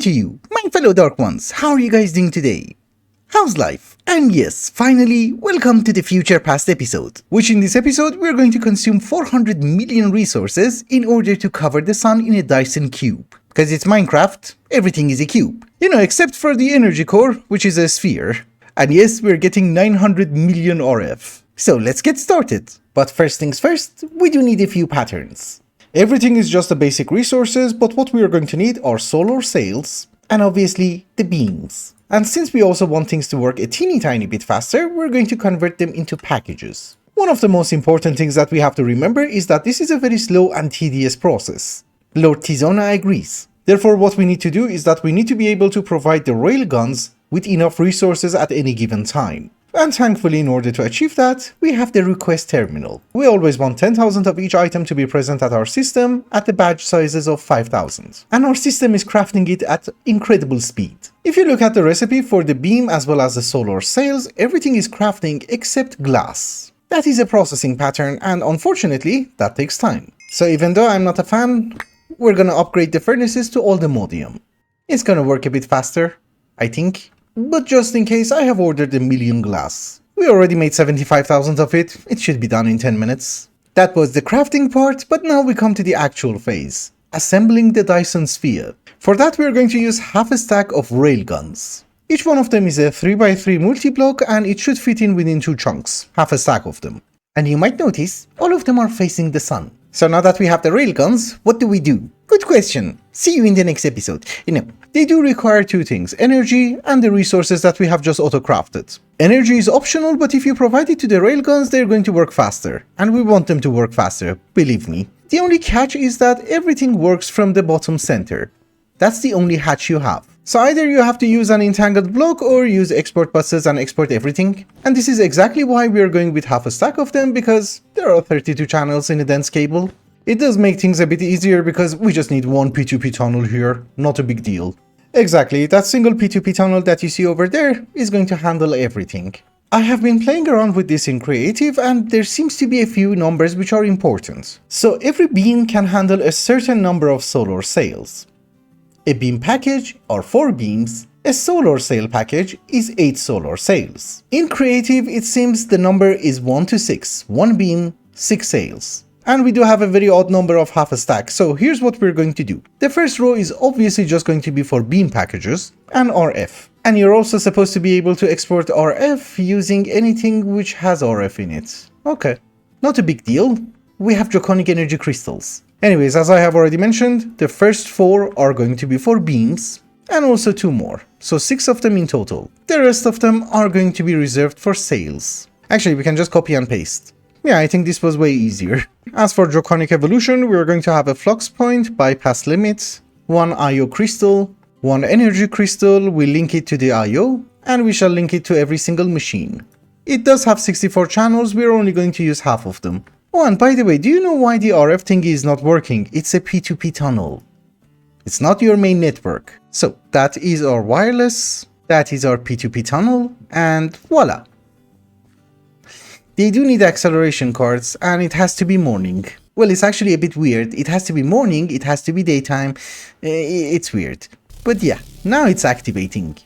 to you, my fellow Dark Ones. How are you guys doing today? How's life? And yes, finally, welcome to the Future Past episode, which in this episode we're going to consume 400 million resources in order to cover the sun in a Dyson Cube. Because it's Minecraft, everything is a cube. You know, except for the energy core, which is a sphere. And yes, we're getting 900 million RF. So let's get started. But first things first, we do need a few patterns. Everything is just the basic resources, but what we are going to need are solar sails, and obviously the beams. And since we also want things to work a teeny tiny bit faster, we're going to convert them into packages. One of the most important things that we have to remember is that this is a very slow and tedious process. Lord Tizona agrees. Therefore, what we need to do is that we need to be able to provide the railguns with enough resources at any given time. And thankfully, in order to achieve that, we have the request terminal. We always want 10,000 of each item to be present at our system at the badge sizes of 5,000. And our system is crafting it at incredible speed. If you look at the recipe for the beam as well as the solar sails, everything is crafting except glass. That is a processing pattern, and unfortunately, that takes time. So even though I'm not a fan, we're gonna upgrade the furnaces to oldemodium. It's gonna work a bit faster, I think. But just in case, I have ordered 1 million glass. We already made 75,000 of it, it should be done in 10 minutes. That was the crafting part, but now we come to the actual phase. Assembling the Dyson sphere. For that we are going to use half a stack of railguns. Each one of them is a 3x3 multi-block and it should fit in within 2 chunks, half a stack of them. And you might notice, all of them are facing the sun. So now that we have the railguns, what do we do? Good question. See you in the next episode. You know, they do require 2 things, energy and the resources that we have just auto-crafted. Energy is optional, but if you provide it to the railguns, they're going to work faster. And we want them to work faster, believe me. The only catch is that everything works from the bottom center. That's the only hatch you have. So either you have to use an entangled block or use export buses and export everything. And this is exactly why we are going with half a stack of them, because there are 32 channels in a dense cable. It does make things a bit easier because we just need one P2P tunnel here, not a big deal. Exactly, that single P2P tunnel that you see over there is going to handle everything. I have been playing around with this in creative and there seems to be a few numbers which are important. So every beam can handle a certain number of solar sails. A beam package are 4 beams, a solar sail package is 8 solar sails. In creative it seems the number is 1 to 6, 1 beam, 6 sails. And we do have a very odd number of half a stack, so here's what we're going to do. The first row is obviously just going to be for beam packages and RF. And you're also supposed to be able to export RF using anything which has RF in it. Okay, not a big deal. We have draconic energy crystals. Anyways, as I have already mentioned, the first 4 are going to be for beams and also 2 more. So 6 of them in total. The rest of them are going to be reserved for sails. Actually, we can just copy and paste. Yeah, I think this was way easier. As for Draconic Evolution, we are going to have a flux point, bypass limit, 1 IO crystal, 1 energy crystal, we link it to the IO, and we shall link it to every single machine. It does have 64 channels, we are only going to use half of them. Oh, and by the way, do you know why the RF thingy is not working? It's a P2P tunnel. It's not your main network. So, that is our wireless, that is our P2P tunnel, and voila. They do need acceleration cards, and it has to be morning. Well, it's actually a bit weird. It has to be morning, it has to be daytime. It's weird. But yeah, now it's activating.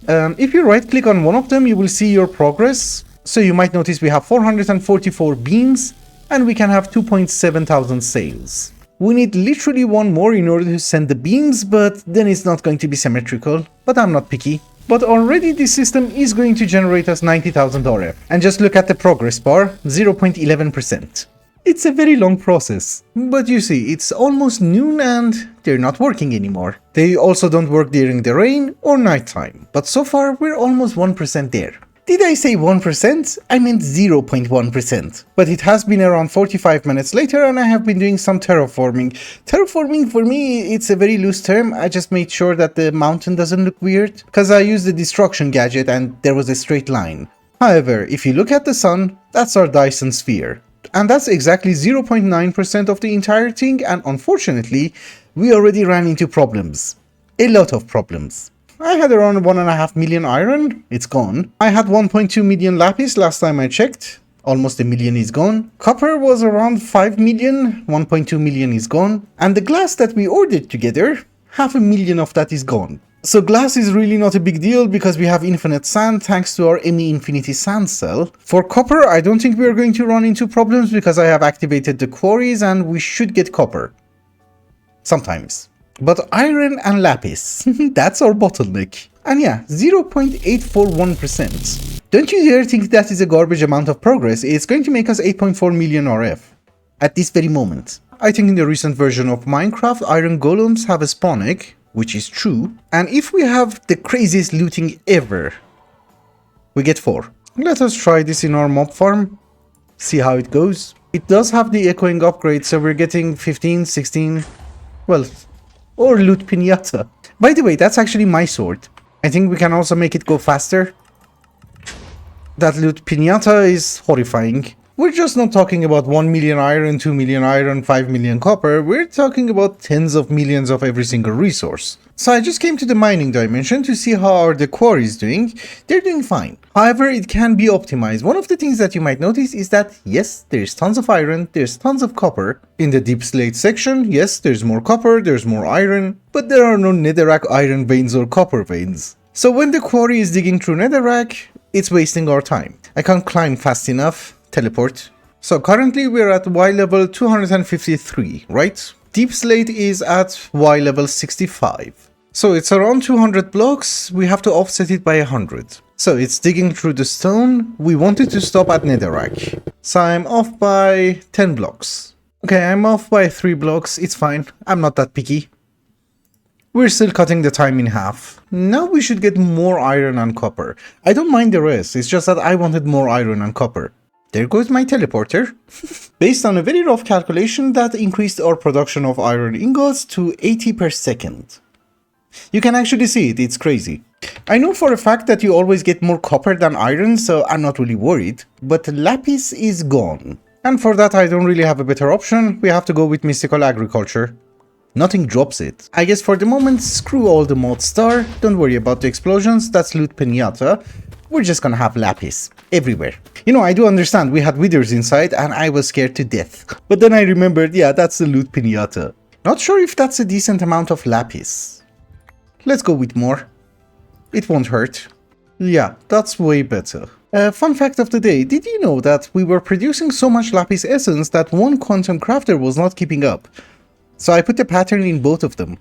If you right click on one of them, you will see your progress. So you might notice we have 444 beams, and we can have 2,700 sails. We need literally 1 more in order to send the beams, but then it's not going to be symmetrical. But I'm not picky. But already this system is going to generate us 90,000 RF. And just look at the progress bar, 0.11%. It's a very long process. But you see, it's almost noon and they're not working anymore. They also don't work during the rain or nighttime. But so far, we're almost 1% there. Did I say 1%? I meant 0.1%. But it has been around 45 minutes later and I have been doing some terraforming. Terraforming for me, it's a very loose term. I just made sure that the mountain doesn't look weird. Because I used the destruction gadget and there was a straight line. However, if you look at the sun, that's our Dyson sphere. And that's exactly 0.9% of the entire thing, and unfortunately, we already ran into problems. A lot of problems. I had around 1.5 million iron, it's gone. I had 1.2 million lapis last time I checked. Almost 1 million is gone. Copper was around 5 million, 1.2 million is gone. And the glass that we ordered together, 500,000 of that is gone. So glass is really not a big deal because we have infinite sand thanks to our ME Infinity sand cell. For copper, I don't think we are going to run into problems because I have activated the quarries and we should get copper. Sometimes. But iron and lapis, that's our bottleneck. And yeah, 0.841%. Don't you dare think that is a garbage amount of progress. It's going to make us 8.4 million RF. At this very moment. I think in the recent version of Minecraft, iron golems have a spawn egg, which is true. And if we have the craziest looting ever, we get 4. Let us try this in our mob farm. See how it goes. It does have the echoing upgrade, so we're getting 15, 16, well, or loot pinata. By the way, that's actually my sword. I think we can also make it go faster. That loot pinata is horrifying. We're just not talking about 1 million iron, 2 million iron, 5 million copper. We're talking about tens of millions of every single resource. So I just came to the mining dimension to see how the quarry is doing. They're doing fine. However, it can be optimized. One of the things that you might notice is that, yes, there's tons of iron, there's tons of copper. In the deep slate section, yes, there's more copper, there's more iron, but there are no netherrack iron veins or copper veins. So when the quarry is digging through netherrack, it's wasting our time. I can't climb fast enough. Teleport. So currently we're at Y level 253, right? Deep slate is at Y level 65. So it's around 200 blocks, we have to offset it by 100. So it's digging through the stone, we wanted to stop at netherrack. So I'm off by 10 blocks. Okay, I'm off by 3 blocks, it's fine, I'm not that picky. We're still cutting the time in half. Now we should get more iron and copper. I don't mind the rest, it's just that I wanted more iron and copper. There goes my teleporter. Based on a very rough calculation, that increased our production of iron ingots to 80 per second. You can actually see it, it's crazy. I know for a fact that you always get more copper than iron, so I'm not really worried. But lapis is gone. And for that I don't really have a better option, we have to go with mystical agriculture. Nothing drops it. I guess for the moment, screw all the mod star, don't worry about the explosions, that's loot pinata. We're just gonna have lapis everywhere. You know, I do understand we had withers inside and I was scared to death. But then I remembered, yeah, that's the loot pinata. Not sure if that's a decent amount of lapis. Let's go with more. It won't hurt. Yeah, that's way better. Fun fact of the day, did you know that we were producing so much lapis essence that one quantum crafter was not keeping up? So I put a pattern in both of them.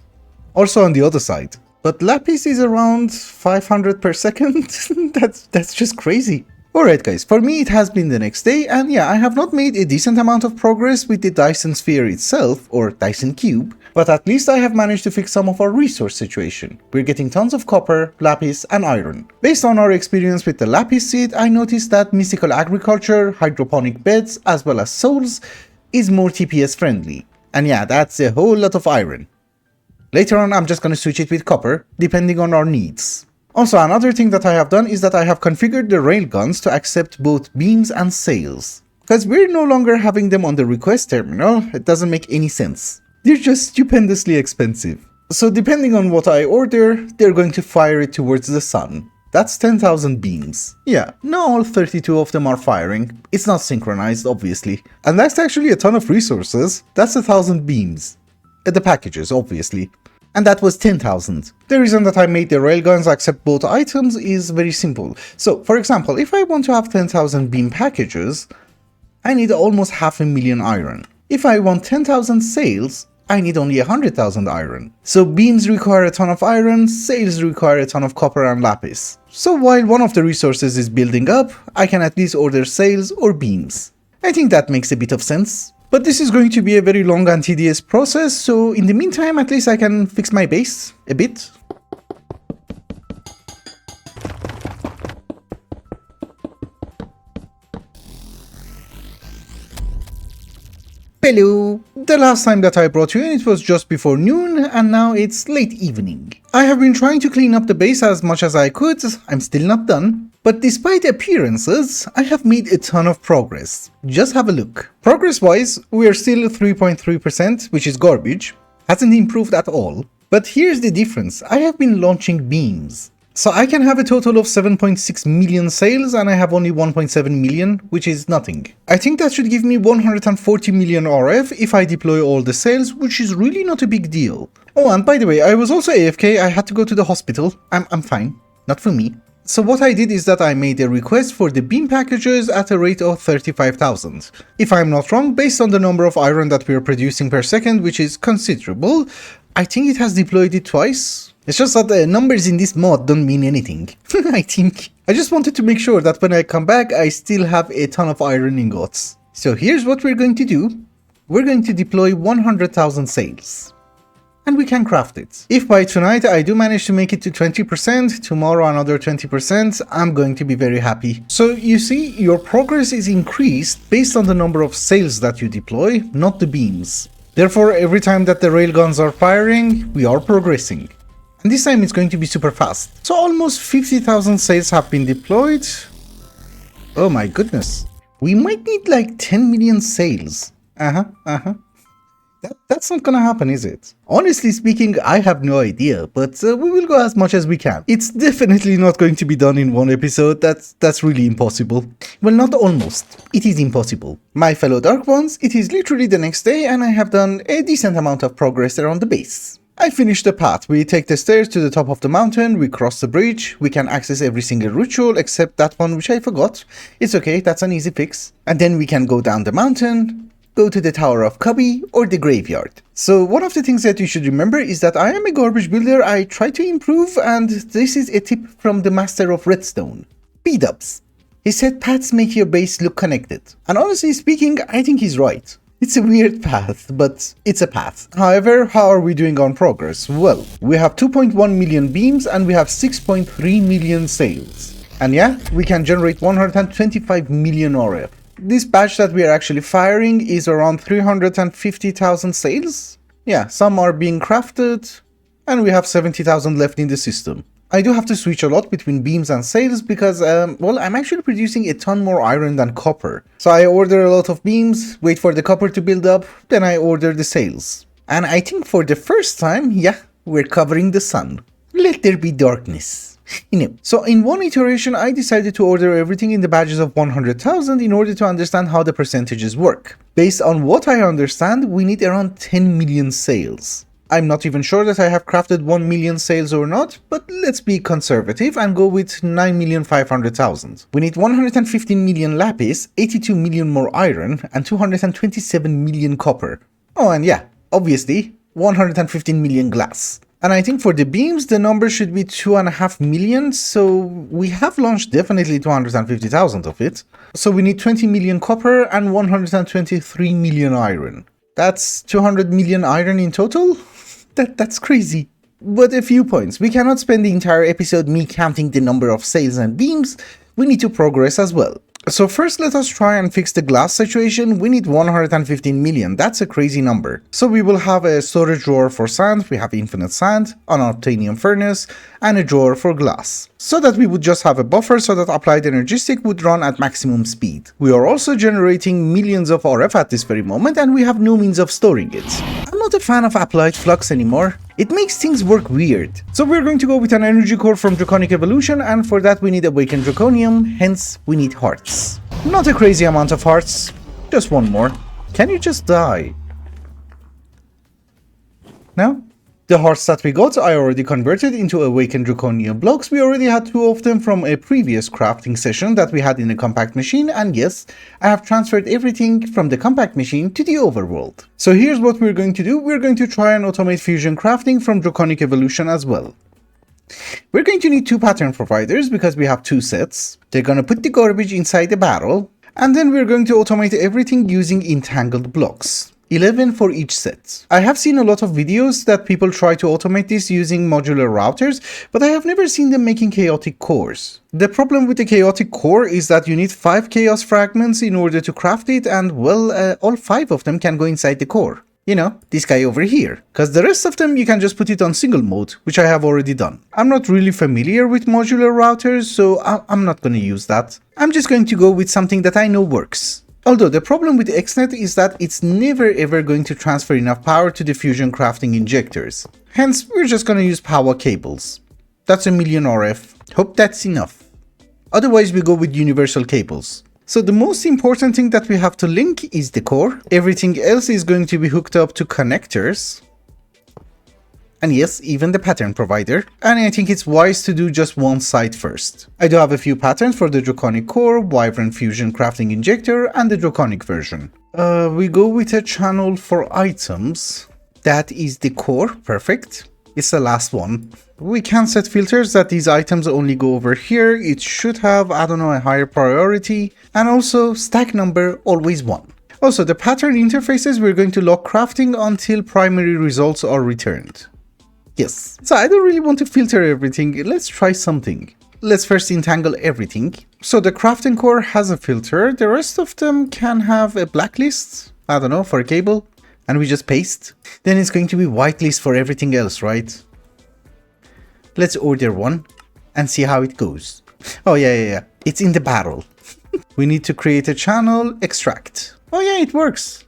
Also on the other side. But lapis is around 500 per second. That's just crazy. Alright guys, for me it has been the next day, and yeah, I have not made a decent amount of progress with the Dyson sphere itself, or Dyson Cube, but at least I have managed to fix some of our resource situation. We're getting tons of copper, lapis, and iron. Based on our experience with the lapis seed, I noticed that mystical agriculture, hydroponic beds, as well as souls, is more TPS friendly. And yeah, that's a whole lot of iron. Later on, I'm just gonna switch it with copper, depending on our needs. Also, another thing that I have done is that I have configured the railguns to accept both beams and sails. Because we're no longer having them on the request terminal, it doesn't make any sense. They're just stupendously expensive. So depending on what I order, they're going to fire it towards the sun. That's 10,000 beams. Yeah, not all 32 of them are firing. It's not synchronized, obviously. And that's actually a ton of resources. That's 1,000 beams. The packages, obviously. And that was 10,000. The reason that I made the railguns accept both items is very simple. So, for example, if I want to have 10,000 beam packages, I need almost 500,000 iron. If I want 10,000 sails, I need only 100,000 iron. So beams require a ton of iron, sails require a ton of copper and lapis. So while one of the resources is building up, I can at least order sails or beams. I think that makes a bit of sense. But this is going to be a very long and tedious process, so in the meantime at least I can fix my base a bit. Bello! The last time that I brought you in it was just before noon and now it's late evening. I have been trying to clean up the base as much as I could, I'm still not done. But despite appearances, I have made a ton of progress. Just have a look. Progress-wise, we are still 3.3%, which is garbage. Hasn't improved at all. But here's the difference, I have been launching beams. So I can have a total of 7.6 million sales and I have only 1.7 million, which is nothing. I think that should give me 140 million RF if I deploy all the sales, which is really not a big deal. Oh, and by the way, I was also AFK, I had to go to the hospital. I'm fine. Not for me. So what I did is that I made a request for the beam packages at a rate of 35,000. If I'm not wrong, based on the number of iron that we are producing per second, which is considerable, I think it has deployed it twice. It's just that the numbers in this mod don't mean anything, I think. I just wanted to make sure that when I come back, I still have a ton of iron ingots. So here's what we're going to do. We're going to deploy 100,000 sails. And we can craft it. If by tonight I do manage to make it to 20%, tomorrow another 20%, I'm going to be very happy. So you see, your progress is increased based on the number of sails that you deploy, not the beams. Therefore, every time that the railguns are firing, we are progressing. And this time it's going to be super fast. So almost 50,000 sails have been deployed. Oh my goodness. We might need like 10 million sails. That's not gonna happen, is it? Honestly speaking, I have no idea, but we will go as much as we can. It's definitely not going to be done in one episode. That's really impossible. Well, not almost. It is impossible. My fellow Dark Ones, it is literally the next day and I have done a decent amount of progress around the base. I finished the path. We take the stairs to the top of the mountain, we cross the bridge, we can access every single ritual except that one which I forgot. It's okay, that's an easy fix. And then we can go down the mountain, go to the Tower of Cubby or the graveyard. So one of the things that you should remember is that I am a garbage builder, I try to improve, and this is a tip from the master of redstone, B-dubs. He said paths make your base look connected. And honestly speaking, I think he's right. It's a weird path, but it's a path. However, how are we doing on progress? Well, we have 2.1 million beams and we have 6.3 million sails. And yeah, we can generate 125 million RF. This batch that we are actually firing is around 350,000 sails. Yeah, some are being crafted and we have 70,000 left in the system. I do have to switch a lot between beams and sails because, well, I'm actually producing a ton more iron than copper. So I order a lot of beams, wait for the copper to build up, then I order the sails. And I think for the first time, yeah, we're covering the sun. Let there be darkness. So in one iteration, I decided to order everything in the badges of 100,000 in order to understand how the percentages work. Based on what I understand, we need around 10 million sails. I'm not even sure that I have crafted 1 million sails or not, but let's be conservative and go with 9,500,000. We need 115 million lapis, 82 million more iron, and 227 million copper. Oh, and yeah, obviously, 115 million glass. And I think for the beams, the number should be 2.5 million, so we have launched definitely 250,000 of it. So we need 20 million copper and 123 million iron. That's 200 million iron in total? That's crazy. But a few points. We cannot spend the entire episode me counting the number of sails and beams. We need to progress as well. So first let us try and fix the glass situation. We need 115 million. That's a crazy number. So we will have a storage drawer for sand. We have infinite sand, an obsidian furnace, and a drawer for glass. So that we would just have a buffer so that applied energy stick would run at maximum speed. We are also generating millions of RF at this very moment and we have no means of storing it. I'm not a fan of applied flux anymore. It makes things work weird. So we're going to go with an energy core from Draconic Evolution, and for that we need awakened draconium, hence we need hearts. Not a crazy amount of hearts, just one more. Can you just die? No? The hearts that we got I already converted into awakened draconium blocks. We already had 2 of them from a previous crafting session that we had in the compact machine, and yes, I have transferred everything from the compact machine to the overworld. So here's what we're going to do. We're going to try and automate fusion crafting from Draconic Evolution as well. We're going to need 2 pattern providers because we have 2 sets. They're going to put the garbage inside the barrel, and then we're going to automate everything using entangled blocks. 11 for each set. I have seen a lot of videos that people try to automate this using modular routers, but I have never seen them making chaotic cores. The problem with the chaotic core is that you need 5 chaos fragments in order to craft it, and well, all 5 of them can go inside the core. You know, this guy over here. Because the rest of them you can just put it on single mode, which I have already done. I'm not really familiar with modular routers, so I'm not going to use that. I'm just going to go with something that I know works. Although the problem with XNet is that it's never ever going to transfer enough power to the fusion crafting injectors. Hence, we're just gonna use power cables. That's a million RF. Hope that's enough. Otherwise, we go with universal cables. So the most important thing that we have to link is the core. Everything else is going to be hooked up to connectors. And yes, even the pattern provider. And I think it's wise to do just one side first. I do have a few patterns for the Draconic core, Wyvern Fusion Crafting Injector, and the Draconic version. We go with a channel for items. That is the core, perfect. It's the last one. We can set filters that these items only go over here. It should have, I don't know, a higher priority. And also stack number, always 1. Also, the pattern interfaces, we're going to lock crafting until primary results are returned. Yes, so I don't really want to filter everything. Let's try something. Let's first entangle everything. So the crafting core has a filter. The rest of them can have a blacklist, I don't know, for a cable. And we just paste. Then it's going to be whitelist for everything else, right? Let's order one and see how it goes. Oh yeah. It's in the barrel. We need to create a channel, extract. Oh yeah, it works.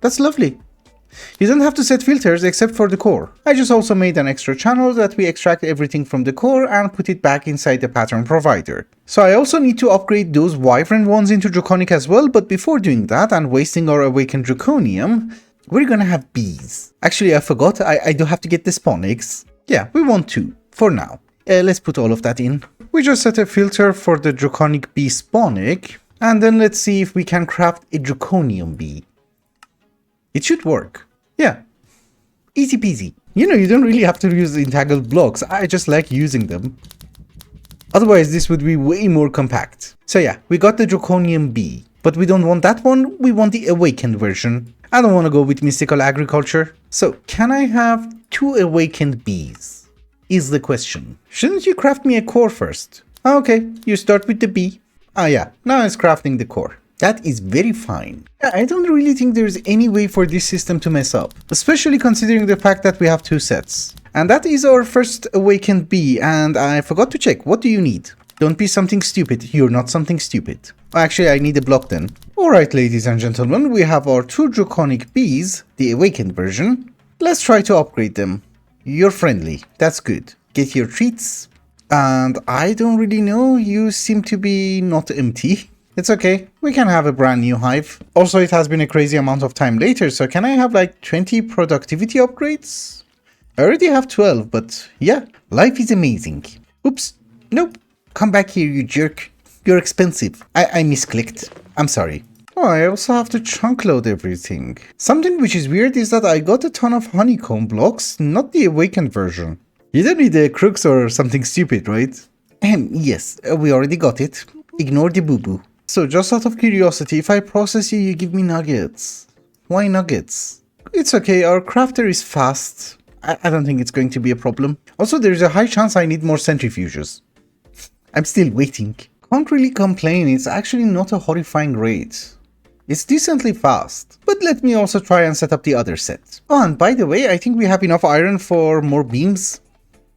That's lovely. You don't have to set filters except for the core. I just also made an extra channel that we extract everything from the core and put it back inside the pattern provider. So I also need to upgrade those Wyvern ones into Draconic as well, but before doing that and wasting our awakened Draconium, we're gonna have bees. Actually, I forgot, I do have to get the spawn eggs. Yeah, we want 2, for now. Let's put all of that in. We just set a filter for the Draconic bee spawn egg, and then let's see if we can craft a Draconium bee. It should work. Yeah. Easy peasy. You know, you don't really have to use entangled blocks. I just like using them. Otherwise, this would be way more compact. So yeah, we got the Draconium bee. But we don't want that one. We want the awakened version. I don't want to go with mystical agriculture. So, can I have 2 awakened bees? Is the question. Shouldn't you craft me a core first? Okay, you start with the bee. Ah yeah, now it's crafting the core. That is very fine. I don't really think there's any way for this system to mess up, especially considering the fact that we have 2 sets. And that is our first awakened bee, and I forgot to check, what do you need? Don't be something stupid, you're not something stupid. Actually, I need a block then. Alright ladies and gentlemen, we have our 2 Draconic bees, the awakened version. Let's try to upgrade them. You're friendly, that's good. Get your treats. And I don't really know, you seem to be not empty. It's okay, we can have a brand new hive. Also, it has been a crazy amount of time later, so can I have like 20 productivity upgrades? I already have 12, but yeah, life is amazing. Oops, nope, come back here you jerk. You're expensive. I misclicked. I'm sorry. Oh, I also have to chunk load everything. Something which is weird is that I got a ton of honeycomb blocks, not the awakened version. You don't need the crooks or something stupid, right? Yes, we already got it. Ignore the boo-boo. So just out of curiosity, if I process you, you give me nuggets. Why nuggets? It's okay, our crafter is fast. I don't think it's going to be a problem. Also, there's a high chance I need more centrifuges. I'm still waiting. Can't really complain, it's actually not a horrifying rate. It's decently fast. But let me also try and set up the other set. Oh, and by the way, I think we have enough iron for more beams.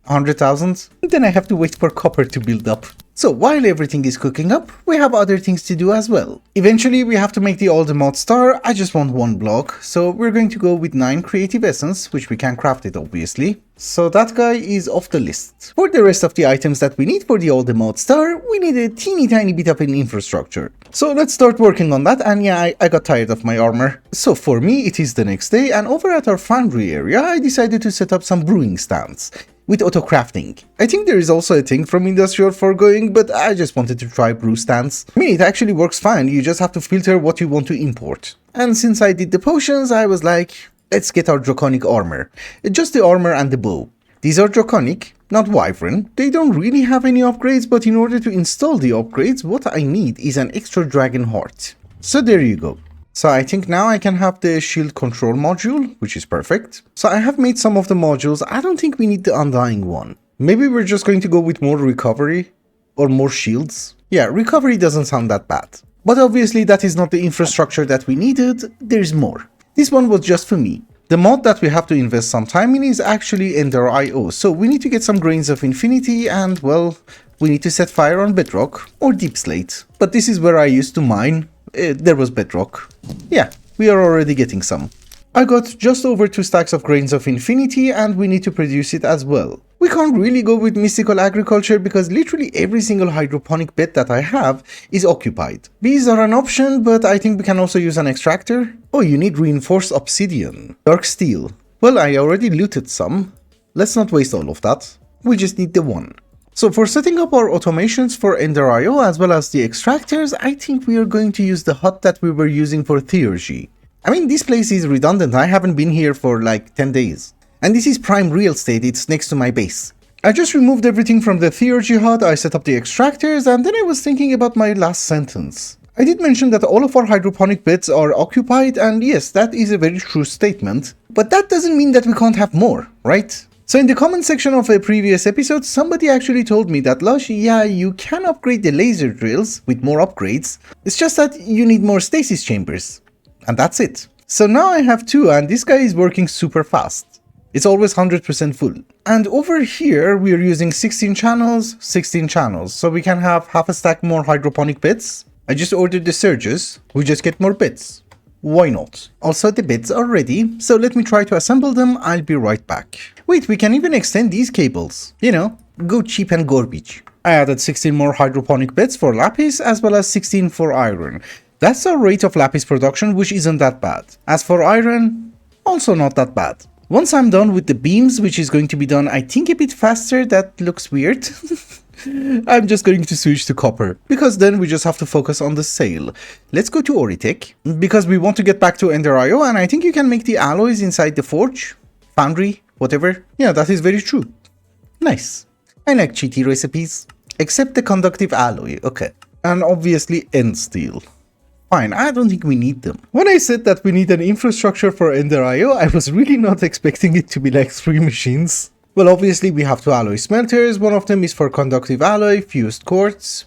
100,000. Then I have to wait for copper to build up. So while everything is cooking up, we have other things to do as well. Eventually we have to make the old mod star. I just want 1 block, so we're going to go with 9 creative essence, which we can craft it obviously. So that guy is off the list. For the rest of the items that we need for the old mod star, we need a teeny tiny bit of an infrastructure. So let's start working on that, and yeah, I got tired of my armor. So for me it is the next day, and over at our foundry area I decided to set up some brewing stands with auto crafting. I think there is also a thing from industrial foregoing, but I just wanted to try brew stands. I mean, it actually works fine, you just have to filter what you want to import. And since I did the potions, I was like, let's get our Draconic armor. Just the armor and the bow. These are Draconic, not Wyvern. They don't really have any upgrades, but in order to install the upgrades, what I need is an extra dragon heart. So there you go. So I think now I can have the shield control module, which is perfect. So I have made some of the modules. I don't think we need the undying one. Maybe we're just going to go with more recovery or more shields. Yeah, recovery doesn't sound that bad. But obviously that is not the infrastructure that we needed. There's more. This one was just for me. The mod that we have to invest some time in is actually Ender IO. So we need to get some grains of infinity and, well, we need to set fire on bedrock or deep slate. But this is where I used to mine. There was bedrock. Yeah, we are already getting some. I got just over 2 stacks of grains of infinity and we need to produce it as well. We can't really go with mystical agriculture because literally every single hydroponic bed that I have is occupied. Bees are an option, but I think we can also use an extractor. Oh, you need reinforced obsidian. Dark steel. Well, I already looted some. Let's not waste all of that. We just need the one. So for setting up our automations for Ender.io as well as the extractors, I think we are going to use the hut that we were using for Theurgy. I mean, this place is redundant. I haven't been here for like 10 days. And this is prime real estate, it's next to my base. I just removed everything from the Theurgy hut, I set up the extractors, and then I was thinking about my last sentence. I did mention that all of our hydroponic beds are occupied, and yes, that is a very true statement. But that doesn't mean that we can't have more, right? So in the comment section of a previous episode, somebody actually told me that, Lush, yeah, you can upgrade the laser drills with more upgrades. It's just that you need more stasis chambers. And that's it. So now I have 2, and this guy is working super fast. It's always 100% full. And over here, we are using 16 channels, so we can have half a stack more hydroponic beds. I just ordered the surges, we just get more beds. Why not? Also, the beds are ready, so let me try to assemble them, I'll be right back. Wait, we can even extend these cables. You know, go cheap and garbage. I added 16 more hydroponic beds for lapis, as well as 16 for iron. That's our rate of lapis production, which isn't that bad. As for iron, also not that bad. Once I'm done with the beams, which is going to be done I think a bit faster, that looks weird. I'm just going to switch to copper, because then we just have to focus on the sail. Let's go to Oritech, because we want to get back to Ender.io, and I think you can make the alloys inside the forge, foundry, whatever. Yeah, that is very true. Nice. I like cheaty recipes. Except the conductive alloy, okay. And obviously end steel. Fine, I don't think we need them. When I said that we need an infrastructure for Ender.io, I was really not expecting it to be like 3 machines. Well, obviously we have 2 alloy smelters, one of them is for conductive alloy, fused quartz,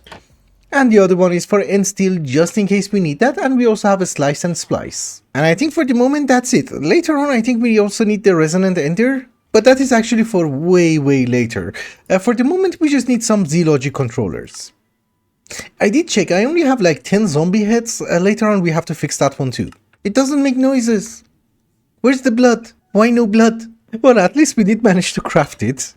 and the other one is for end steel just in case we need that, and we also have a slice and splice. And I think for the moment that's it. Later on I think we also need the resonant ender, but that is actually for way later. For the moment we just need some Z-Logic controllers. I did check, I only have like 10 zombie heads, later on we have to fix that one too. It doesn't make noises. Where's the blood? Why no blood? Well, at least we did manage to craft it.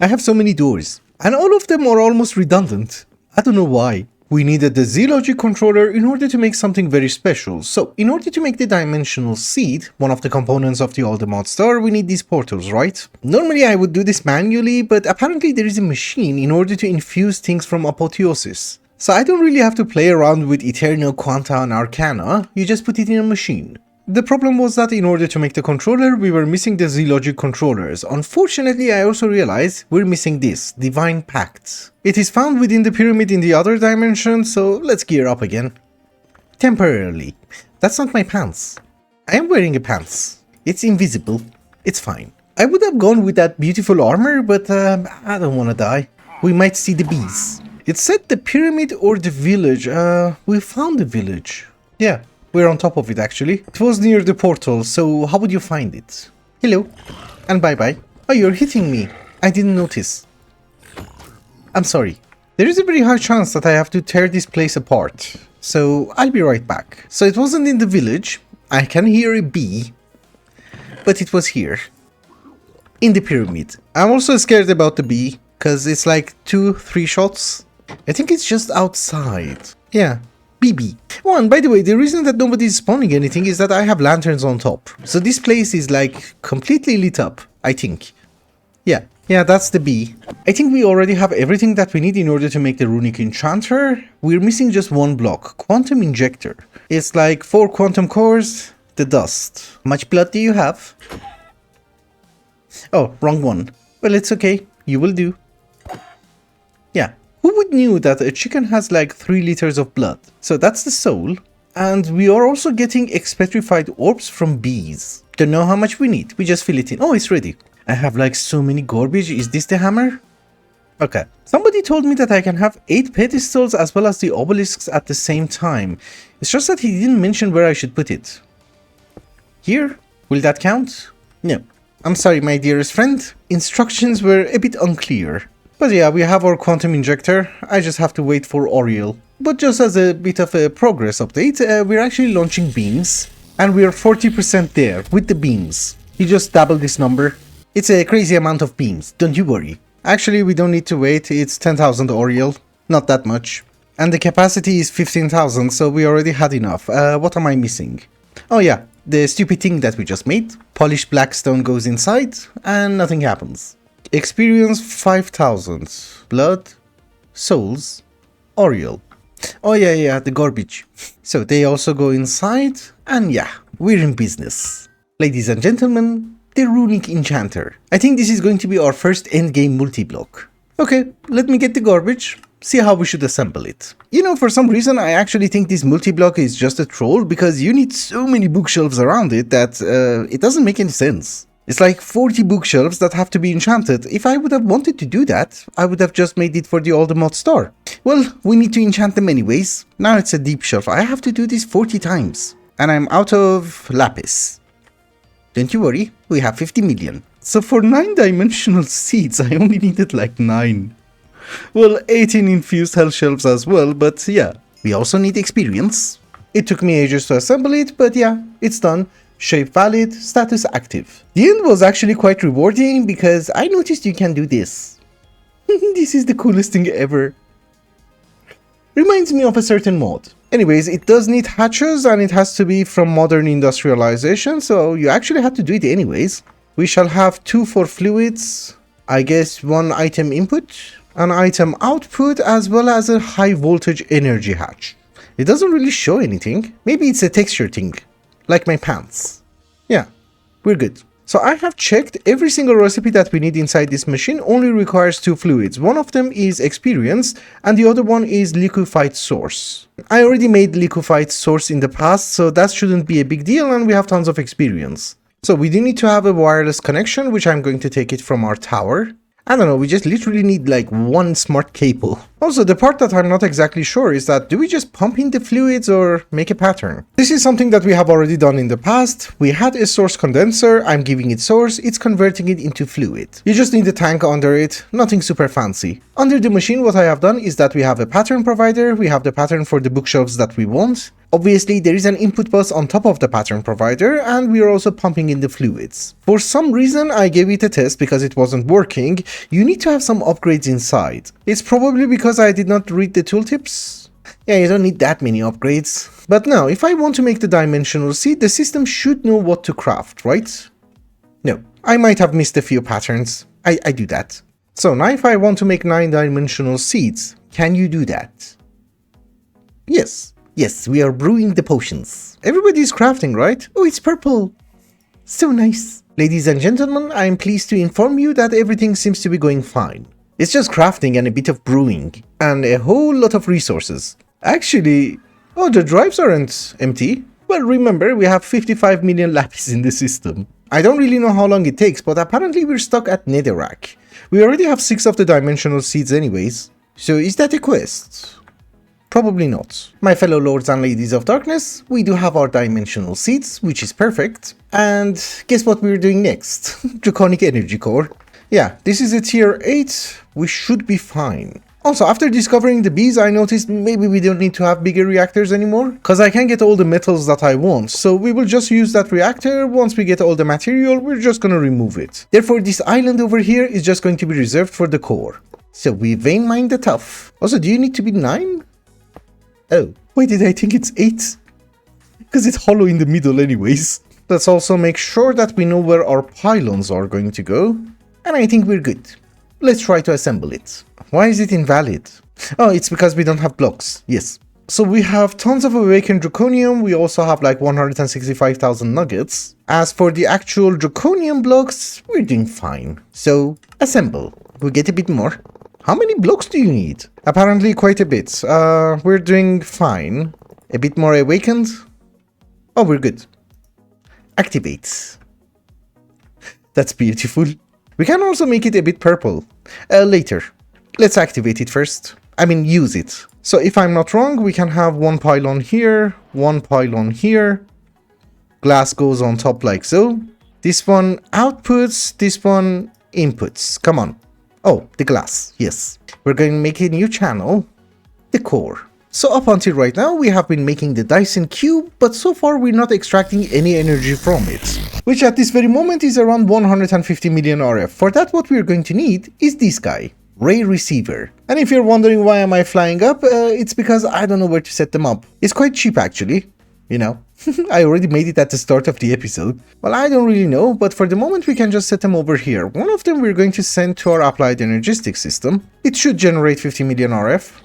I have so many doors, and all of them are almost redundant. I don't know why. We needed the Z-Logic controller in order to make something very special. So, in order to make the dimensional seed, one of the components of the Aldemod Star, we need these portals, right? Normally I would do this manually, but apparently there is a machine in order to infuse things from Apotheosis. So I don't really have to play around with Eternal, Quanta and Arcana, you just put it in a machine. The problem was that in order to make the controller, we were missing the Z-Logic controllers. Unfortunately, I also realized we're missing this, Divine Pact. It is found within the pyramid in the other dimension, so let's gear up again. Temporarily. That's not my pants. I am wearing a pants. It's invisible. It's fine. I would have gone with that beautiful armor, but I don't want to die. We might see the bees. It said the pyramid or the village. We found the village. Yeah, we're on top of it actually. It was near the portal, so how would you find it? Hello. And bye-bye. Oh, you're hitting me. I didn't notice. I'm sorry. There is a very high chance that I have to tear this place apart. So I'll be right back. So it wasn't in the village. I can hear a bee. But it was here. In the pyramid. I'm also scared about the bee, because it's like 2-3 shots. I think it's just outside. Yeah, BB. Oh, and by the way, the reason that nobody is spawning anything is that I have lanterns on top. So this place is like completely lit up, I think. Yeah, that's the bee. I think we already have everything that we need in order to make the Runic enchanter. We're missing just one block, quantum injector. It's like 4 quantum cores, the dust. How much blood do you have? Oh, wrong one. Well, it's okay. You will do. Yeah. Who would knew that a chicken has like 3 liters of blood? So that's the soul. And we are also getting expetrified orbs from bees. Don't know how much we need. We just fill it in. Oh, it's ready. I have like so many garbage. Is this the hammer? Okay. Somebody told me that I can have 8 pedestals as well as the obelisks at the same time. It's just that he didn't mention where I should put it. Here? Will that count? No. I'm sorry, my dearest friend. Instructions were a bit unclear. But yeah, we have our quantum injector. I just have to wait for Oriel. But just as a bit of a progress update, we're actually launching beams. And we are 40% there with the beams. You just double this number. It's a crazy amount of beams, don't you worry. Actually, we don't need to wait, it's 10,000 Oriel, not that much. And the capacity is 15,000, so we already had enough. What am I missing? Oh yeah, the stupid thing that we just made. Polished black stone goes inside, and nothing happens. Experience 5,000. Blood, souls, Oriel. Oh yeah, the garbage. So they also go inside, and yeah, we're in business. Ladies and gentlemen, the Runic enchanter. I think this is going to be our first endgame multi-block. Okay, let me get the garbage, see how we should assemble it. You know, for some reason I actually think this multi-block is just a troll because you need so many bookshelves around it that it doesn't make any sense. It's like 40 bookshelves that have to be enchanted. If I would have wanted to do that, I would have just made it for the All the Mod store. Well, we need to enchant them anyways. Now it's a deep shelf. I have to do this 40 times. And I'm out of lapis. Don't you worry, we have 50 million. So for 9-dimensional seeds, I only needed like 9. Well, 18 infused hell shelves as well, but yeah. We also need experience. It took me ages to assemble it, but yeah, it's done. Shape valid, status active. The end was actually quite rewarding because I noticed you can do this. This is the coolest thing ever. Reminds me of a certain mod. Anyways, it does need hatches and it has to be from modern industrialization, so you actually had to do it anyways. We shall have 2 for fluids, I guess 1 item input, an item output, as well as a high voltage energy hatch. It doesn't really show anything. Maybe it's a texture thing. Like my pants. Yeah, we're good. So I have checked every single recipe that we need inside this machine only requires 2 fluids. One of them is experience and the other one is liquefied source. I already made liquefied source in the past, so that shouldn't be a big deal and we have tons of experience. So we do need to have a wireless connection, which I'm going to take it from our tower. I don't know, we just literally need like 1 smart cable. Also, the part that I'm not exactly sure is that do we just pump in the fluids or make a pattern? This is something that we have already done in the past. We had a source condenser, I'm giving it source, it's converting it into fluid. You just need a tank under it, nothing super fancy. Under the machine, what I have done is that we have a pattern provider, we have the pattern for the bookshelves that we want. Obviously, there is an input bus on top of the pattern provider, and we are also pumping in the fluids. For some reason, I gave it a test because it wasn't working. You need to have some upgrades inside. It's probably because I did not read the tooltips. Yeah, you don't need that many upgrades. But now, if I want to make the dimensional seed, the system should know what to craft, right? No, I might have missed a few patterns. I do that. So now if I want to make 9-dimensional seeds, can you do that? Yes. Yes, we are brewing the potions. Everybody's crafting, right? Oh, it's purple. So nice. Ladies and gentlemen, I am pleased to inform you that everything seems to be going fine. It's just crafting and a bit of brewing. And a whole lot of resources. Actually, oh, the drives aren't empty. Well, remember, we have 55 million lapis in the system. I don't really know how long it takes, but apparently we're stuck at Netherrack. We already have 6 of the dimensional seeds anyways. So is that a quest? Probably not. My fellow lords and ladies of darkness, we do have our dimensional seeds, which is perfect. And guess what we're doing next? Draconic Energy Core. Yeah, this is a tier 8, we should be fine. Also, after discovering the bees, I noticed maybe we don't need to have bigger reactors anymore, cause I can get all the metals that I want, so we will just use that reactor. Once we get all the material, we're just gonna remove it. Therefore, this island over here is just going to be reserved for the core. So we vein mine the tough. Also, do you need to be 9? Oh, why did I think it's 8? Because it's hollow in the middle anyways. Let's also make sure that we know where our pylons are going to go. And I think we're good. Let's try to assemble it. Why is it invalid? Oh, it's because we don't have blocks. Yes. So we have tons of awakened draconium. We also have like 165,000 nuggets. As for the actual draconium blocks, we're doing fine. So assemble. We get a bit more. How many blocks do you need? Apparently quite a bit. We're doing fine. A bit more awakened. Oh, we're good. Activate. That's beautiful. We can also make it a bit purple. Later. Let's activate it first. I mean, use it. So if I'm not wrong, we can have 1 pylon here, 1 pylon here. Glass goes on top like so. This one outputs, this one inputs. Come on. Oh, the glass, yes. We're going to make a new channel, the core. So up until right now, we have been making the Dyson Cube, but so far we're not extracting any energy from it, which at this very moment is around 150 million RF. For that, what we're going to need is this guy, Ray Receiver. And if you're wondering why am I flying up, it's because I don't know where to set them up. It's quite cheap actually, you know. I already made it at the start of the episode. Well, I don't really know, but for the moment we can just set them over here. One of them we're going to send to our applied energistic system. It should generate 50 million RF.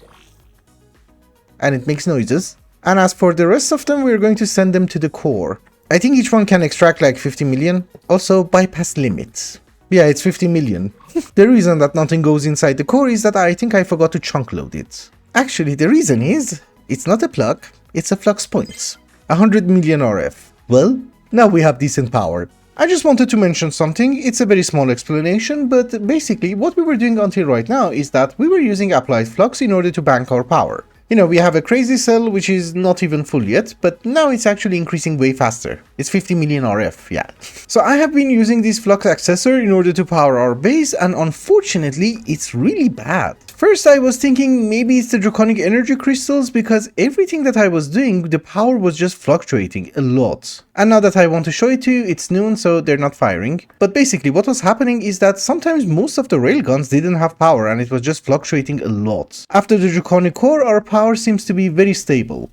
And it makes noises. And as for the rest of them, we're going to send them to the core. I think each one can extract like 50 million. Also, bypass limits. Yeah, it's 50 million. The reason that nothing goes inside the core is that I think I forgot to chunk load it. Actually, the reason is, it's not a plug, it's a flux points. 100 million RF. Well, now we have decent power. I just wanted to mention something. It's a very small explanation, but basically what we were doing until right now is that we were using applied flux in order to bank our power. You know, we have a crazy cell which is not even full yet, but now it's actually increasing way faster. It's 50 million RF, yeah. So I have been using this flux accessor in order to power our base, and unfortunately, it's really bad. First I was thinking maybe it's the draconic energy crystals, because everything that I was doing, the power was just fluctuating a lot. And now that I want to show it to you, it's noon, so they're not firing. But basically what was happening is that sometimes most of the railguns didn't have power and it was just fluctuating a lot. After the draconic core, our power seems to be very stable.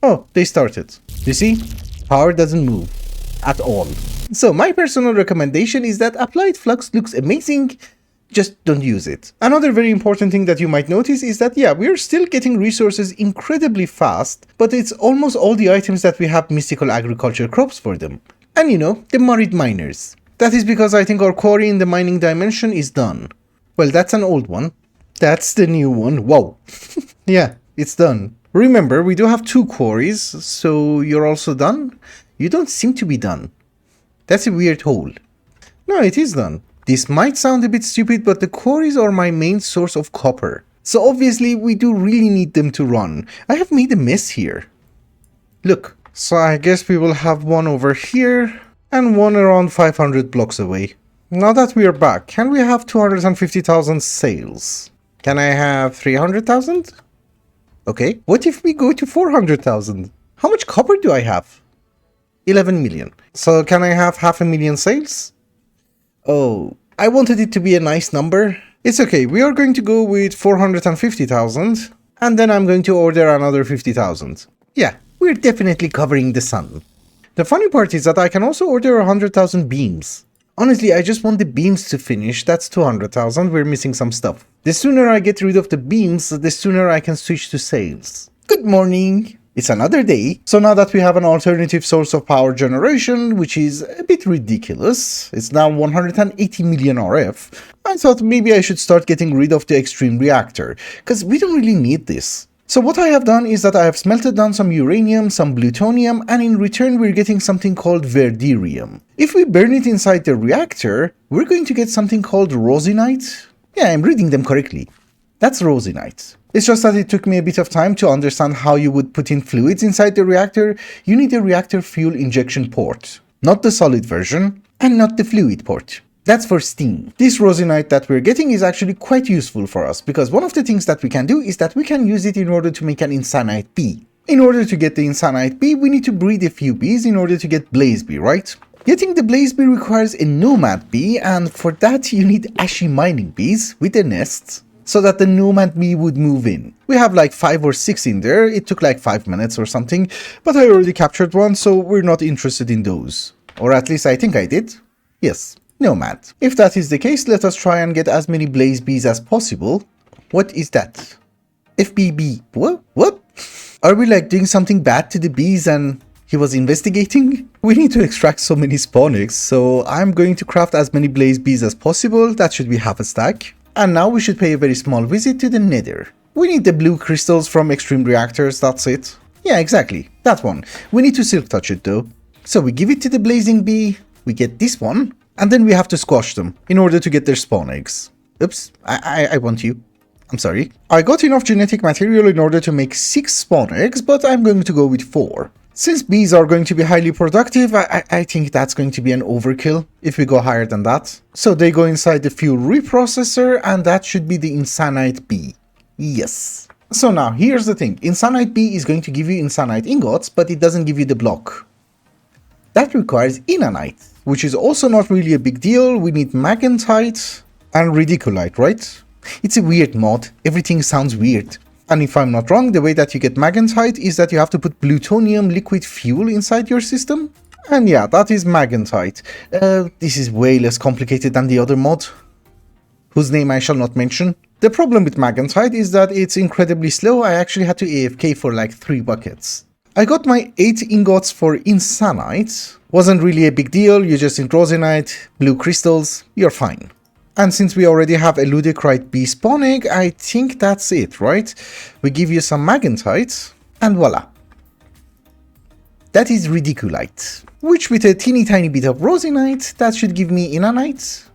Oh, they started. You see? Power doesn't move. At all. So my personal recommendation is that applied flux looks amazing, just don't use it. Another very important thing that you might notice is that yeah, we're still getting resources incredibly fast, but it's almost all the items that we have mystical agriculture crops for them. And you know, the Marid miners. That is because I think our quarry in the mining dimension is done. Well, that's an old one. That's the new one. Wow. Yeah, it's done. Remember, we do have 2 quarries, so you're also done? You don't seem to be done. That's a weird hole. No, it is done. This might sound a bit stupid, but the quarries are my main source of copper. So obviously we do really need them to run. I have made a mess here. Look. So I guess we will have one over here and one around 500 blocks away. Now that we are back, can we have 250,000 sales? Can I have 300,000? Okay. What if we go to 400,000? How much copper do I have? 11 million. So can I have 500,000 sales? Oh, I wanted it to be a nice number. It's okay, we are going to go with 450,000 and then I'm going to order another 50,000. Yeah, we're definitely covering the sun. The funny part is that I can also order 100,000 beams. Honestly, I just want the beams to finish. That's 200,000, we're missing some stuff. The sooner I get rid of the beams, the sooner I can switch to sales. Good morning! It's another day, so now that we have an alternative source of power generation, which is a bit ridiculous, it's now 180 million RF, I thought maybe I should start getting rid of the extreme reactor, because we don't really need this. So what I have done is that I have smelted down some uranium, some plutonium, and in return we're getting something called verderium. If we burn it inside the reactor, we're going to get something called rosinite. Yeah, I'm reading them correctly. That's rosinite. It's just that it took me a bit of time to understand how you would put in fluids inside the reactor. You need a reactor fuel injection port. Not the solid version, and not the fluid port. That's for steam. This rosinite that we're getting is actually quite useful for us, because one of the things that we can do is that we can use it in order to make an insanite bee. In order to get the insanite bee, we need to breed a few bees in order to get blaze bee, right? Getting the blaze bee requires a nomad bee, and for that you need ashy mining bees with a nest, so that the nomad bee would move in. We have like 5 or 6 in there, it took like 5 minutes or something, but I already captured one, so we're not interested in those. Or at least I think I did. Yes, nomad. If that is the case, let us try and get as many blaze bees as possible. What is that? FBB. What? Are we like doing something bad to the bees and he was investigating? We need to extract so many spawn eggs, so I'm going to craft as many blaze bees as possible. That should be half a stack. And now we should pay a very small visit to the nether. We need the blue crystals from extreme reactors, that's it. Yeah, exactly, that one. We need to silk touch it though. So we give it to the blazing bee, we get this one, and then we have to squash them in order to get their spawn eggs. Oops, I want you. I'm sorry. I got enough genetic material in order to make 6 spawn eggs, but I'm going to go with 4. Since bees are going to be highly productive, I think that's going to be an overkill if we go higher than that. So they go inside the fuel reprocessor, and that should be the insanite bee. Yes. So now, here's the thing. Insanite B is going to give you Insanite ingots, but it doesn't give you the block. That requires Inanite, which is also not really a big deal. We need Magentite and Ridiculite, right? It's a weird mod. Everything sounds weird. And if I'm not wrong, the way that you get Magentite is that you have to put plutonium liquid fuel inside your system. And yeah, that is Magentite. This is way less complicated than the other mod, whose name I shall not mention. The problem with Magentite is that it's incredibly slow. I actually had to AFK for like 3 buckets. I got my 8 ingots for Insanite. Wasn't really a big deal, you just need Rosinite, blue crystals, you're fine. And since we already have a Ludicrite B spawn egg, I think that's it, right? We give you some Magentite, and voila. That is Ridiculite, which with a teeny tiny bit of Rosinite, that should give me Inanite.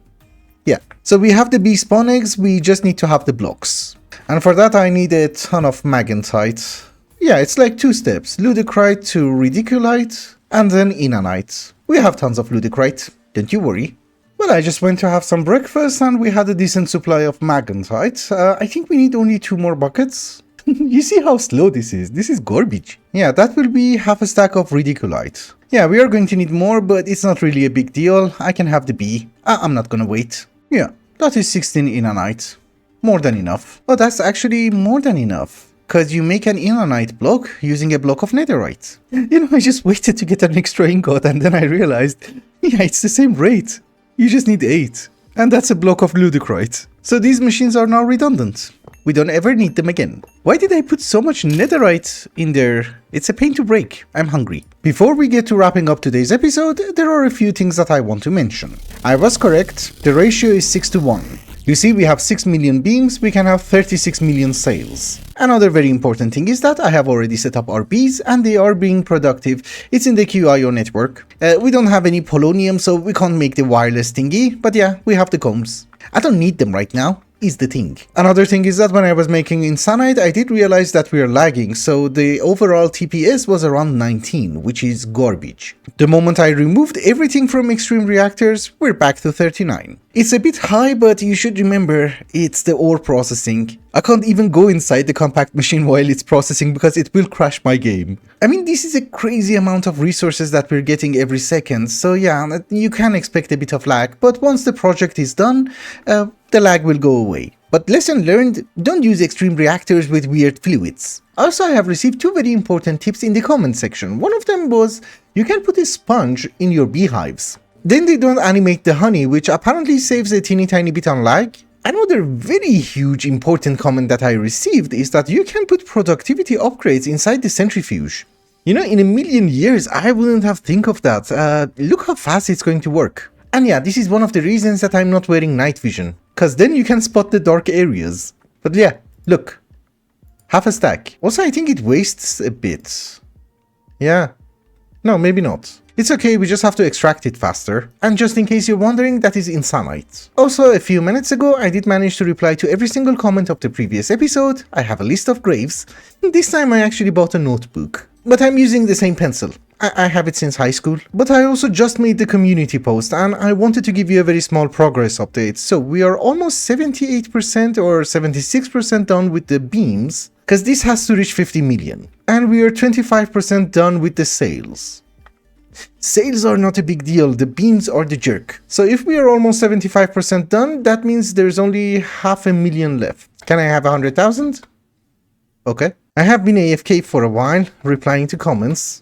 Yeah, so we have the bee spawn eggs, we just need to have the blocks. And for that I need a ton of Magentite. Yeah, it's like 2 steps, Ludicrite to Ridiculite, and then Inanite. We have tons of Ludicrite, don't you worry. Well, I just went to have some breakfast and we had a decent supply of Magentite. I think we need only 2 more buckets. You see how slow this is garbage. Yeah, that will be half a stack of Ridiculite. Yeah, we are going to need more, but it's not really a big deal. I can have the bee. I'm not gonna wait. Yeah, that is 16 Inanite. More than enough. Oh, that's actually more than enough. Cause you make an Inanite block using a block of netherite. You know, I just waited to get an extra ingot and then I realized, yeah, it's the same rate. You just need 8. And that's a block of Ludicrite. So these machines are now redundant. We don't ever need them again. Why did I put so much netherite in there? It's a pain to break. I'm hungry. Before we get to wrapping up today's episode, there are a few things that I want to mention. I was correct. The ratio is 6:1. You see, we have 6 million beams, we can have 36 million sails. Another very important thing is that I have already set up our bees and they are being productive. It's in the QIO network. We don't have any polonium, so we can't make the wireless thingy, but yeah, we have the combs. I don't need them right now, is the thing. Another thing is that when I was making Insanite, I did realize that we are lagging, so the overall TPS was around 19, which is garbage. The moment I removed everything from extreme reactors, we're back to 39. It's a bit high, but you should remember, it's the ore processing. I can't even go inside the compact machine while it's processing because it will crash my game. I mean, this is a crazy amount of resources that we're getting every second, so yeah, you can expect a bit of lag, but once the project is done, the lag will go away. But lesson learned, don't use extreme reactors with weird fluids. Also, I have received 2 very important tips in the comment section. One of them was, you can put a sponge in your beehives. Then they don't animate the honey, which apparently saves a teeny tiny bit on lag. Another very huge important comment that I received is that you can put productivity upgrades inside the centrifuge. You know, in a million years, I wouldn't have think of that. Look how fast it's going to work. And yeah, this is one of the reasons that I'm not wearing night vision, cause then you can spot the dark areas. But yeah, look. Half a stack. Also, I think it wastes a bit. Yeah. No, maybe not. It's okay, we just have to extract it faster. And just in case you're wondering, that is Insanite. Also, a few minutes ago, I did manage to reply to every single comment of the previous episode. I have a list of graves. This time I actually bought a notebook. But I'm using the same pencil. I have it since high school. But I also just made the community post and I wanted to give you a very small progress update. So we are almost 78% or 76% done with the beams, because this has to reach 50 million. And we are 25% done with the sails. Sales are not a big deal, the beams are the jerk. So if we are almost 75% done, that means there's only 500,000 left. Can I have 100,000? Okay. I have been AFK for a while, replying to comments.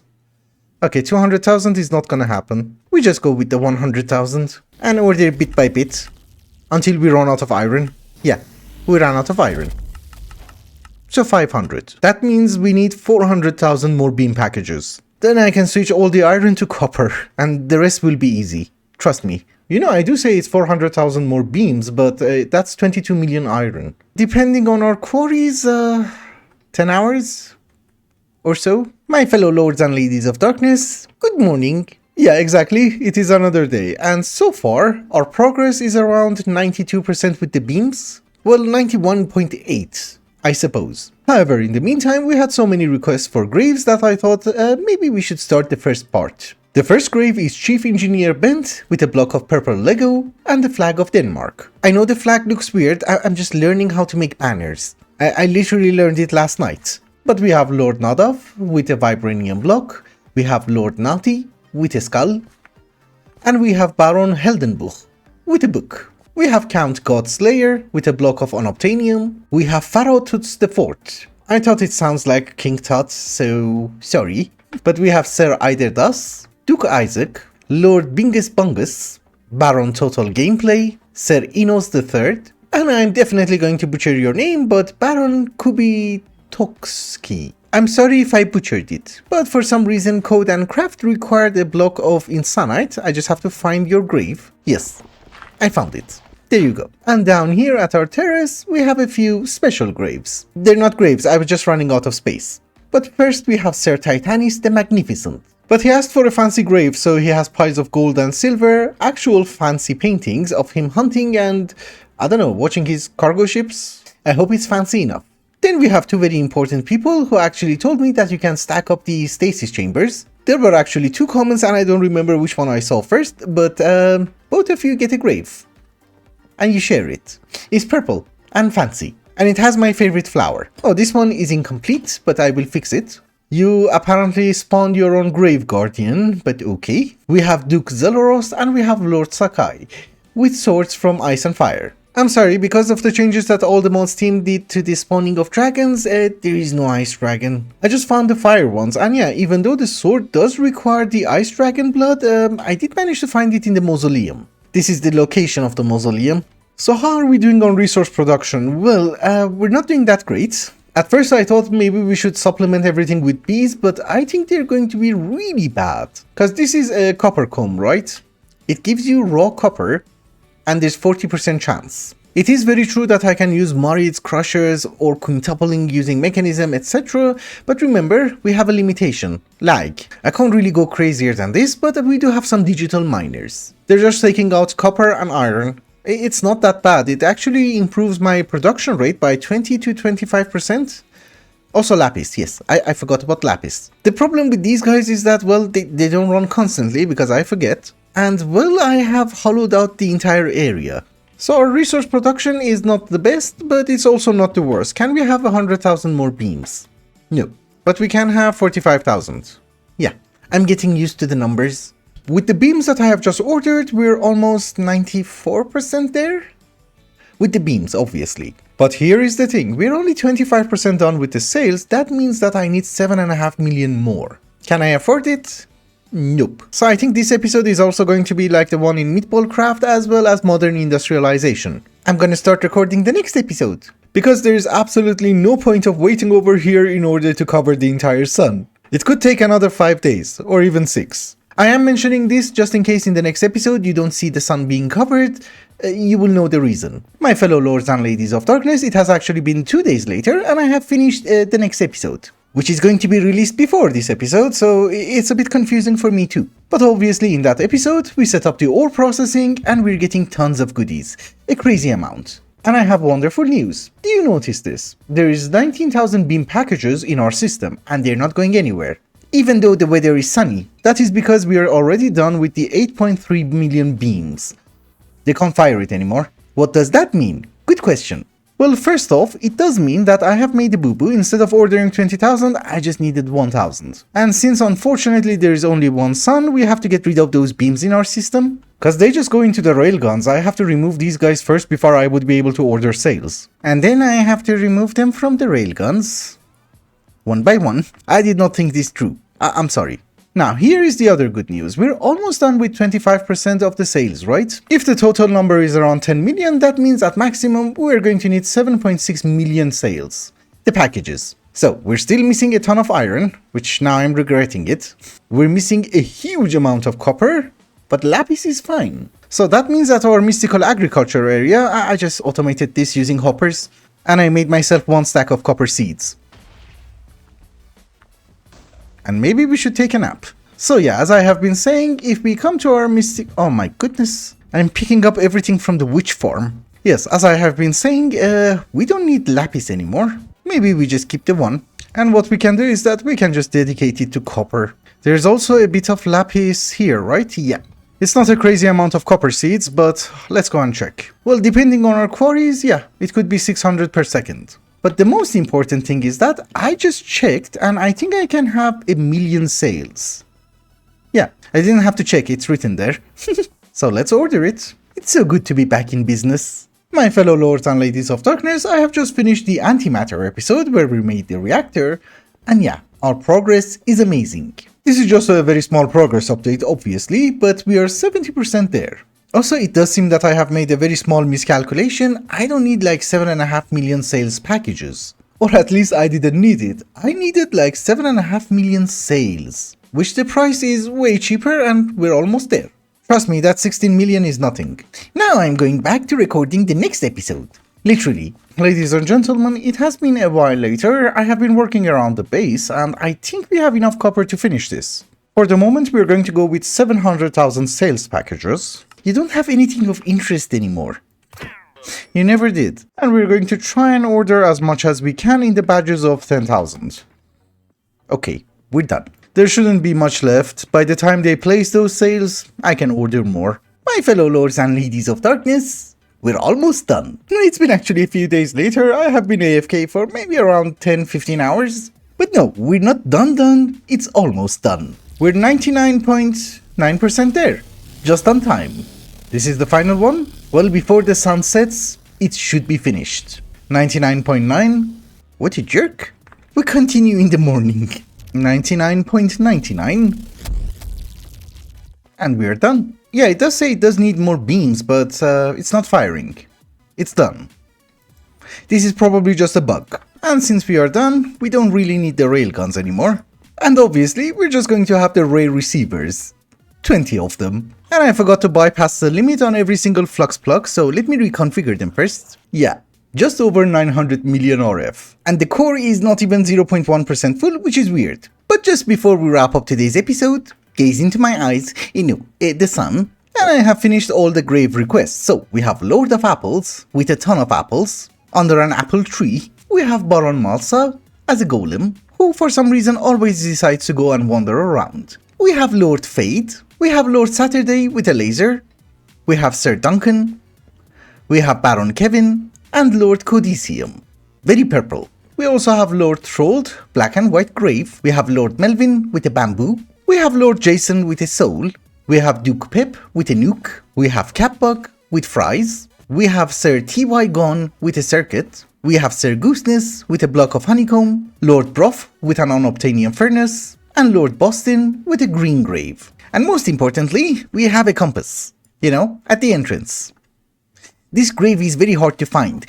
Okay, 200,000 is not gonna happen. We just go with the 100,000 and order bit by bit until we run out of iron. Yeah, we ran out of iron. So 500. That means we need 400,000 more beam packages. Then I can switch all the iron to copper, and the rest will be easy. Trust me. You know, I do say it's 400,000 more beams, but that's 22 million iron. Depending on our quarries, 10 hours or so. My fellow lords and ladies of darkness, good morning. Yeah, exactly, it is another day, and so far, our progress is around 92% with the beams. Well, 91.8. I suppose. However, in the meantime, we had so many requests for graves that I thought maybe we should start the first part. The first grave is Chief Engineer Bent with a block of purple Lego and the flag of Denmark. I know the flag looks weird, I'm just learning how to make banners. I literally learned it last night. But we have Lord Nadav with a vibranium block, we have Lord Naughty with a skull, and we have Baron Heldenbuch with a book. We have Count Godslayer with a block of unobtainium, we have Pharaoh Tuts IV. I thought it sounds like King Tut, so sorry. But we have Sir Eiderdas, Duke Isaac, Lord Bingus Bungus, Baron Total Gameplay, Sir Enos III, and I'm definitely going to butcher your name, but Baron Kubitokski. I'm sorry if I butchered it, but for some reason Code and Craft required a block of Insanite. I just have to find your grave. Yes, I found it. There you go. And down here at our terrace, we have a few special graves. They're not graves, I was just running out of space. But first we have Sir Titanis the Magnificent. But he asked for a fancy grave, so he has piles of gold and silver, actual fancy paintings of him hunting and, I don't know, watching his cargo ships. I hope it's fancy enough. Then we have two very important people who actually told me that you can stack up the stasis chambers. There were actually two comments and I don't remember which one I saw first, but both of you get a grave. And you share it. It's purple and fancy. And it has my favorite flower. Oh, this one is incomplete, but I will fix it. You apparently spawned your own grave guardian, but okay. We have Duke Zeloros and we have Lord Sakai, with swords from Ice and Fire. I'm sorry, because of the changes that all the mods team did to the spawning of dragons, there is no ice dragon. I just found the fire ones, and yeah, even though the sword does require the ice dragon blood, I did manage to find it in the mausoleum. This is the location of the mausoleum. So how are we doing on resource production? Well, we're not doing that great. At first I thought maybe we should supplement everything with bees, but I think they're going to be really bad. Cause this is a copper comb, right? It gives you raw copper, and there's 40% chance. It is very true that I can use Marids, crushers, or quintupling using mechanism, etc. But remember, we have a limitation, lag. I can't really go crazier than this, but we do have some digital miners. They're just taking out copper and iron. It's not that bad, it actually improves my production rate by 20 to 25%. Also lapis, yes, I forgot about lapis. The problem with these guys is that, well, they don't run constantly because I forget. And well, I have hollowed out the entire area. So our resource production is not the best, but it's also not the worst. Can we have 100,000 more beams? No, but we can have 45,000. Yeah, I'm getting used to the numbers. With the beams that I have just ordered, we're almost 94% there. With the beams, obviously. But here is the thing, we're only 25% done with the sales. That means that I need 7.5 million more. Can I afford it? Nope. So I think this episode is also going to be like the one in Meatball Craft as well as Modern Industrialization. I'm gonna start recording the next episode. Because there is absolutely no point of waiting over here in order to cover the entire sun. It could take another 5 days, or even 6. I am mentioning this just in case in the next episode you don't see the sun being covered, you will know the reason. My fellow lords and ladies of darkness, it has actually been 2 days later and I have finished the next episode. Which is going to be released before this episode, so it's a bit confusing for me too. But obviously in that episode, we set up the ore processing and we're getting tons of goodies. A crazy amount. And I have wonderful news. Do you notice this? There is 19,000 beam packages in our system and they're not going anywhere. Even though the weather is sunny. That is because we are already done with the 8.3 million beams. They can't fire it anymore. What does that mean? Good question. Well, first off, it does mean that I have made a boo-boo. Instead of ordering 20,000, I just needed 1,000. And since unfortunately there is only one sun, we have to get rid of those beams in our system. Cause they just go into the railguns, I have to remove these guys first before I would be able to order sales. And then I have to remove them from the railguns. One by one. I did not think this through. I'm sorry. Now, here is the other good news. We're almost done with 25% of the sales, right? If the total number is around 10 million, that means at maximum, we're going to need 7.6 million sales. The packages. So, we're still missing a ton of iron, which now I'm regretting it. We're missing a huge amount of copper, but lapis is fine. So that means that our mystical agriculture area, I just automated this using hoppers, and I made myself 1 stack of copper seeds. And maybe we should take a nap. So yeah, as I have been saying, if we come to our mystic... Oh my goodness. I'm picking up everything from the witch farm. Yes, as I have been saying, we don't need lapis anymore. Maybe we just keep the 1. And what we can do is that we can just dedicate it to copper. There's also a bit of lapis here, right? Yeah. It's not a crazy amount of copper seeds, but let's go and check. Well, depending on our quarries, yeah, it could be 600 per second. But the most important thing is that I just checked and I think I can have 1,000,000 sales. Yeah, I didn't have to check, it's written there. So let's order it. It's so good to be back in business. My fellow lords and ladies of darkness, I have just finished the antimatter episode where we made the reactor. And yeah, our progress is amazing. This is just a very small progress update obviously, but we are 70% there. Also, it does seem that I have made a very small miscalculation. I don't need like 7.5 million sales packages. Or at least I didn't need it. I needed like 7.5 million sales, which the price is way cheaper and we're almost there. Trust me, that 16 million is nothing. Now I'm going back to recording the next episode. Literally. Ladies and gentlemen, it has been a while later. I have been working around the base and I think we have enough copper to finish this. For the moment, we're going to go with 700,000 sales packages. You don't have anything of interest anymore. You never did. And we're going to try and order as much as we can in the badges of 10,000. Okay, we're done. There shouldn't be much left. By the time they place those sales, I can order more. My fellow lords and ladies of darkness, we're almost done. It's been actually a few days later. I have been AFK for maybe around 10-15 hours. But no, we're not done. It's almost done. We're 99.9% there. Just on time. This is the final one. Well, before the sun sets, it should be finished. 99.9. What a jerk. We continue in the morning. 99.99. And we're done. Yeah, it does say it does need more beams, but it's not firing. It's done. This is probably just a bug. And since we are done, we don't really need the railguns anymore. And obviously, we're just going to have the rail receivers. 20 of them. And I forgot to bypass the limit on every single flux plug, so let me reconfigure them first. Yeah, just over 900 million RF. And the core is not even 0.1% full, which is weird. But just before we wrap up today's episode, gaze into my eyes, the sun. And I have finished all the grave requests. So we have Lord of Apples with a ton of apples. Under an apple tree, we have Baron Malsa as a golem, who for some reason always decides to go and wander around. We have Lord Fade. We have Lord Saturday with a laser, we have Sir Duncan, we have Baron Kevin, and Lord Codicium, very purple. We also have Lord Trolled, black and white grave, we have Lord Melvin with a bamboo, we have Lord Jason with a soul, we have Duke Pip with a nuke, we have Catbug with fries, we have Sir T.Y. Gone with a circuit, we have Sir Gooseness with a block of honeycomb, Lord Broth with an unobtainium furnace, and Lord Boston with a green grave. And most importantly, we have a compass, at the entrance. This grave is very hard to find,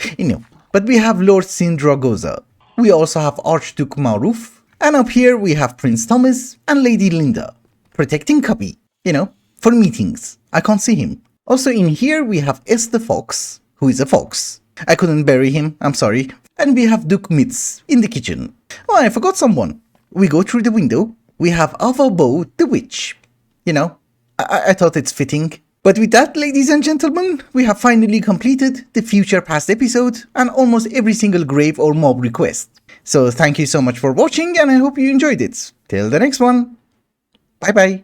but we have Lord Sindragoza. We also have Archduke Maruf, and up here we have Prince Thomas and Lady Linda, protecting Cubby, for meetings. I can't see him. Also in here we have S the Fox, who is a fox. I couldn't bury him, I'm sorry. And we have Duke Mitz in the kitchen. Oh, I forgot someone. We go through the window. We have Ava Bo the witch. I thought it's fitting. But with that, ladies and gentlemen, we have finally completed the future past episode and almost every single grave or mob request. So thank you so much for watching and I hope you enjoyed it. Till the next one. Bye bye.